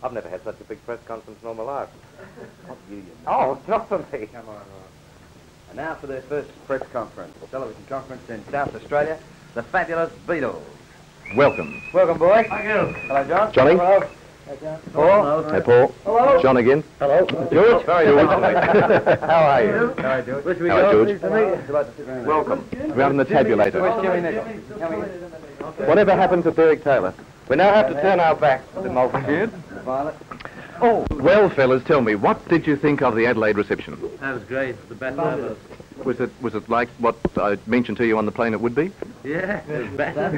I've never had such a big press conference in all my life. Not you, Oh, not for me. Come on. And now for their first press conference, a television conference in South Australia, the fabulous Beatles. Welcome. Welcome, boys. Thank you. Hello, John. Johnny. Hello. Hey, John. Paul. Hey, Paul. Hello. John again. Hello. George. How are you? How are you? Hello, George. Where should we go? George. Would you like to sit around? Welcome. We're having the tabulator. Where's Jimmy Nichols? Come here. Whatever happened to Derek Taylor? We now have to turn our backs to the multitude. Violet. Oh, well, fellas, tell me, what did you think of the Adelaide reception? That was great. The best ever. Was it like what I mentioned to you on the plane it would be? Yeah, it was better.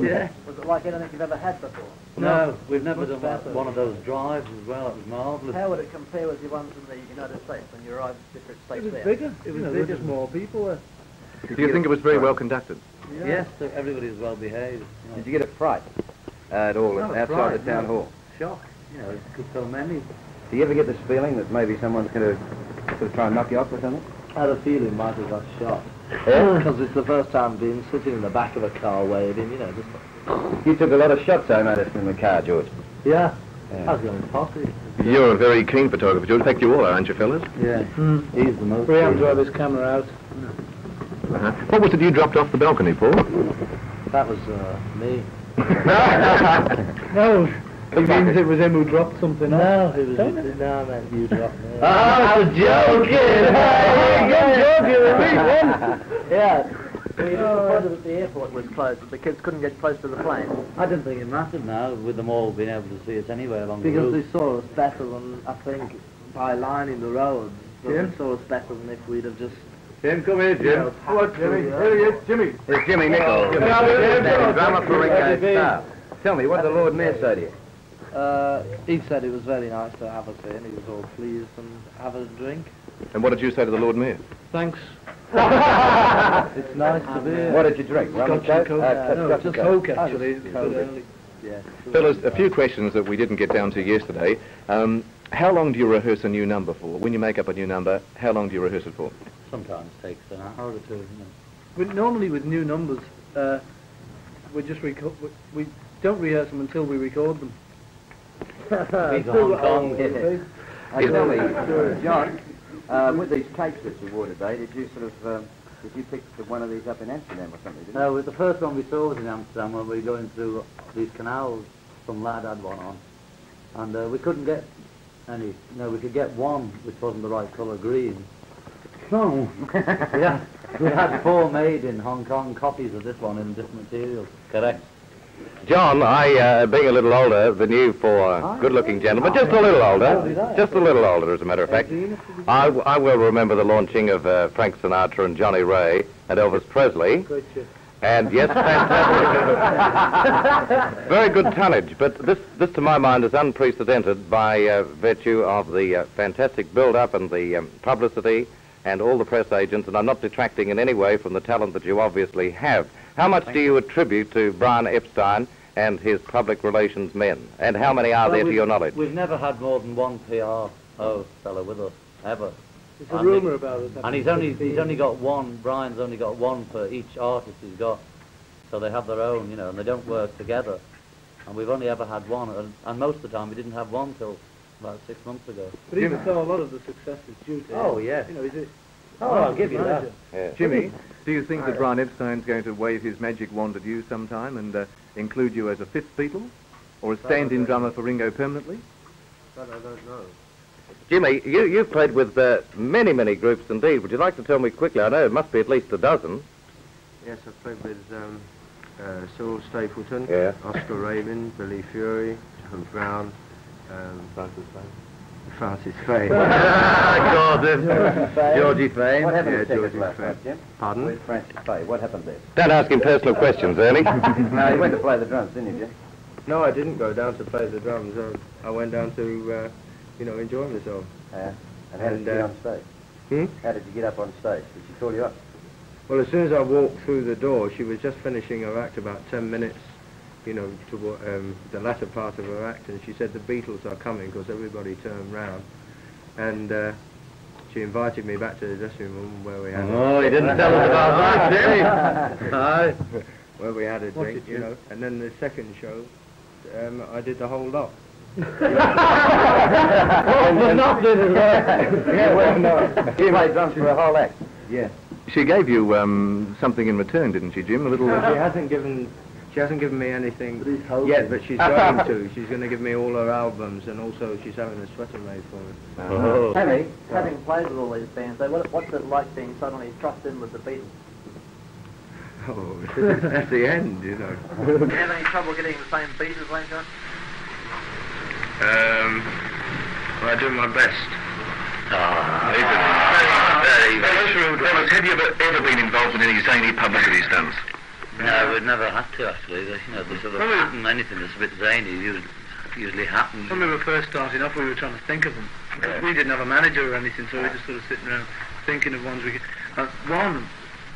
Yeah. Was it like anything you've ever had before? No, we've never done one of those drives as well. It was marvellous. How would it compare with the ones in the United States when you arrived at different states there? bigger. It was bigger. Just more people there. Do you think it was very well conducted? Yeah. Yes, so everybody was well behaved. Did you get a fright at all Not a outside fright, the town no. hall? Shock. You know, there's so many. Do you ever get this feeling that maybe someone's going to sort of try and knock you off or something? I had a feeling might have got shot. Yeah? Because it's the first time being sitting in the back of a car waving, you know, just... You took a lot of shots, I noticed, in the car, George. Yeah. I was going posse. You're a very keen photographer, George. In fact, you all are, aren't you, fellas? Yeah. He's the most. We have to have his camera out. What was it you dropped off the balcony, Paul? That was me. No. He means it was him who dropped something. No, it was... No, man, you dropped me. I was joking. Yeah. We disappointed that the airport was closed. The kids couldn't get close to the plane. I didn't think it mattered now, with them all being able to see us anyway along the Because route. they saw us better than, I think, by lining the roads. They saw us better than if we'd have just... Jim, come here, Jim. What, Jimmy? Here he is, Jimmy. It's Jimmy Nichols. Drummer for Ringo's staff. Tell me, what did the Lord Mayor say to you? He said it was very nice to have us here, and he was all pleased and have a drink. And what did you say to the Lord Mayor? Thanks. It's nice to be here. What did you drink? Rum and coke? No, just Coke, actually. Yeah. Fellas, a few questions that we didn't get down to yesterday. How long do you rehearse a new number for? When you make up a new number, how long do you rehearse it for? Sometimes takes an hour or two, you know. Normally with new numbers, we just we don't rehearse them until we record them. He's a Hong Kong. Tell me, John, with these tapes that you wore today, did you sort of, did you pick one of these up in Amsterdam or something, didn't you? No, the first one we saw was in Amsterdam when we were going through these canals. Some lad had one on. And we couldn't get any. No, we could get one which wasn't the right colour, green. So, we had 4 made in Hong Kong, copies of this one in different materials. Correct. John, I, being a little older than you for good-looking gentlemen, just a little older, as a matter of fact, I will remember the launching of Frank Sinatra and Johnny Ray and Elvis Presley. And yes, fantastic. Very good tonnage, but this to my mind is unprecedented by virtue of the fantastic build-up and the publicity and all the press agents, and I'm not detracting in any way from the talent that you obviously have. How much do you attribute to Brian Epstein and his public relations men? And how many are there to your knowledge? We've never had more than one PRO fellow with us, ever. There's a rumour about it. And he's only got one, Brian's only got one for each artist he's got. So they have their own, you know, and they don't work together. And we've only ever had one, and most of the time we didn't have one till about 6 months ago. But even so, a lot of the success is due to him. Oh, yeah. You know, is it... Oh, I'll give you that. Yeah. Jimmy, do you think that Brian Epstein's going to wave his magic wand at you sometime and include you as a 5th Beatle? Or a stand-in drummer for Ringo permanently? That I don't know. Jimmy, you've played with many, many groups indeed. Would you like to tell me quickly? I know it must be at least a dozen. Yes, I've played with Saul Stapleton, Yeah. Oscar Rabin, Billy Fury, John Brown, Francis Fay. Georgie Fay. What happened Yeah, to Georgie last Fay. night, Jim? Pardon? With Francis Fay. What happened there? Don't ask him personal questions, Ernie. No, he went to play the drums, didn't he, Jim? No, I didn't go down to play the drums. I went down to, enjoy myself. Yeah. And how did you get on stage? How did you get up on stage? Did she call you up? Well, as soon as I walked through the door, she was just finishing her act, about 10 minutes, you know, to the latter part of her act, and she said the Beatles are coming, because everybody turned round. And she invited me back to the dressing room where we had Oh, he didn't tell us about that, did he? Aye. Where we had a drink, you know. And then the second show, I did the whole lot. But not this as well. Yeah, well, no. You played drums for a whole act. Yeah. She gave you something in return, didn't she, Jim? A little. She hasn't given me anything But he's hoping. yet, but she's going to. She's going to give me all her albums, and also she's having a sweater made for me. Oh. Henry, Having played with all these bands, what's it like being suddenly thrust in with the Beatles? Oh, that's the end, you know. Do you have any trouble getting the same beat as Lane John? I do my best. Have you ever been involved in any zany publicity stunts? No, we've never had to actually. The sort of happen, anything that's a bit zany usually happens. When we were first starting off, we were trying to think of them. Because we didn't have a manager or anything, so we were just sort of sitting around thinking of ones we could...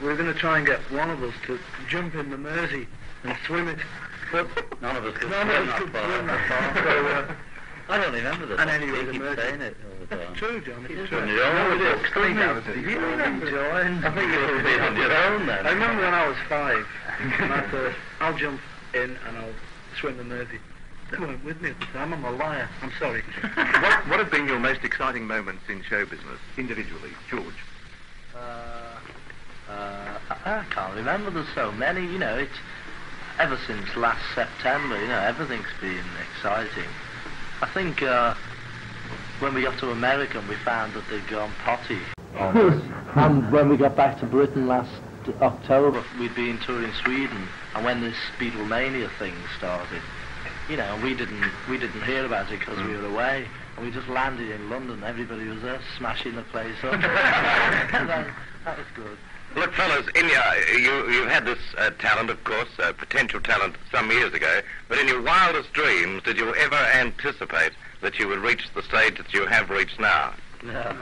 we were going to try and get one of us to jump in the Mersey and swim it. But None of us could none swim of us could swim that that far. far. So, I don't remember this. And anyway, They keep the saying it all the time. that's true, John. It's On true. your own, No, it is. books, Doesn't doesn't it? it? You remember? I think you would be on your own then. I remember when I was 5, and I thought, I'll jump in and I'll swim the Mersey. They weren't with me at the time. I'm a liar. I'm sorry. What have been your most exciting moments in show business, individually? George? I can't remember. There's so many. You know, it's ever since last September. You know, everything's been exciting. I think when we got to America, we found that they'd gone potty on us. And when we got back to Britain last October, we'd been touring Sweden, and when this Beatlemania thing started, you know, we didn't hear about it because we were away, and we just landed in London. Everybody was there, smashing the place up. that was good. Look, fellas, you had this talent, of course, potential talent some years ago, but in your wildest dreams, did you ever anticipate that you would reach the stage that you have reached now? No.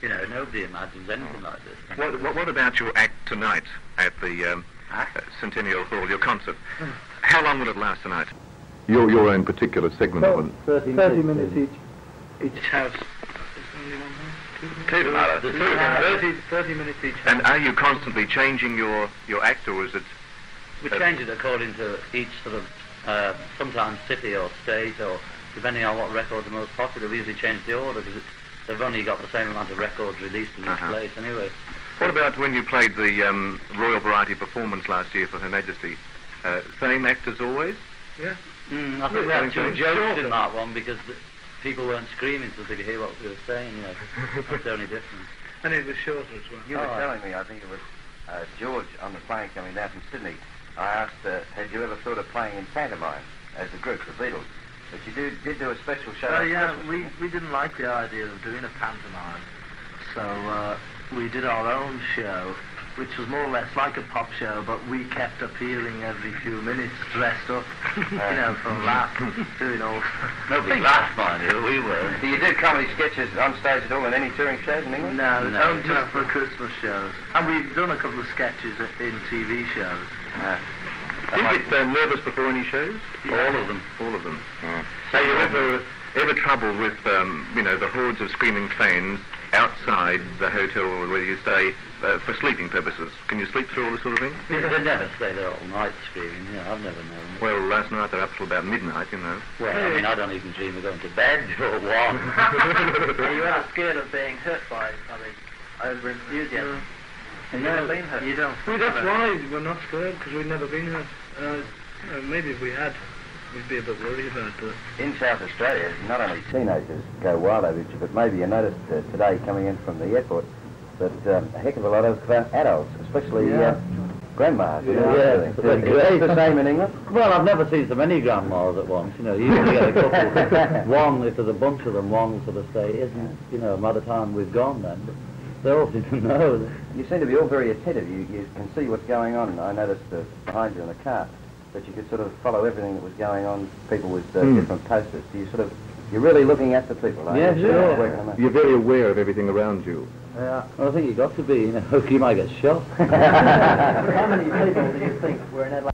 You know, nobody imagines anything like this. What about your act tonight at the Centennial Hall, your concert? How long will it last tonight? Your own particular segment of it. 30 minutes each house. Only one house? 30 minutes each house. And are you constantly changing your act, or is it... We change it according to each sort of, sometimes city or state, or depending on what records are most popular. We usually change the order because they've only got the same amount of records released in each place anyway. What about when you played the Royal Variety performance last year for Her Majesty? Same act as always? Yeah. I think we had two jokes in that one because people weren't screaming so they could hear what we were saying, you know. That's the only difference. And it was shorter as well. You were telling me, I think it was George on the plane coming down from Sydney. I asked, had you ever thought of playing in pantomime as a group, the Beatles? But you did do a special show. Oh yeah, we didn't like the idea of doing a pantomime, so we did our own show, which was more or less like a pop show, but we kept appearing every few minutes, dressed up, you know, for a laugh, doing all... Nobody laughed, mind you, we were. Do you do comedy sketches on stage at all in any touring shows in England? No, only no. just for Christmas shows. And we've done a couple of sketches in TV shows. Do you get nervous before any shows? All of them. All of them. So you ever trouble with, the hordes of screaming fans outside the hotel or where you stay for sleeping purposes? Can you sleep through all this sort of thing? They never stay there all night screaming, you know, I've never known. Well, last night they're up till about midnight, you know. Well, I mean, I don't even dream of going to bed or what. Are you ever scared of being hurt by over enthusiasm? Have you ever been hurt? You don't. Well, that's why we're not scared, because we've never been hurt. Maybe if we had, we'd be a bit worried about that. In South Australia, not only teenagers go wild over it, but maybe you noticed today coming in from the airport that a heck of a lot of adults, especially grandmas. Yeah, Is it the same in England? Well, I've never seen so many grandmas at once, you know, you usually get a couple, one, if there's a bunch of them, one sort of stay, isn't, you know, by the time we've gone then, but they all seem to know. You seem to be all very attentive. You can see what's going on. I noticed behind you in the car that you could sort of follow everything that was going on, people with different posters. You're really looking at the people, aren't Yeah, you? sure. Working them out. You're very aware of everything around you. Yeah, well, I think you got to be, you know, you might get shot. How many people do you think were in Adelaide?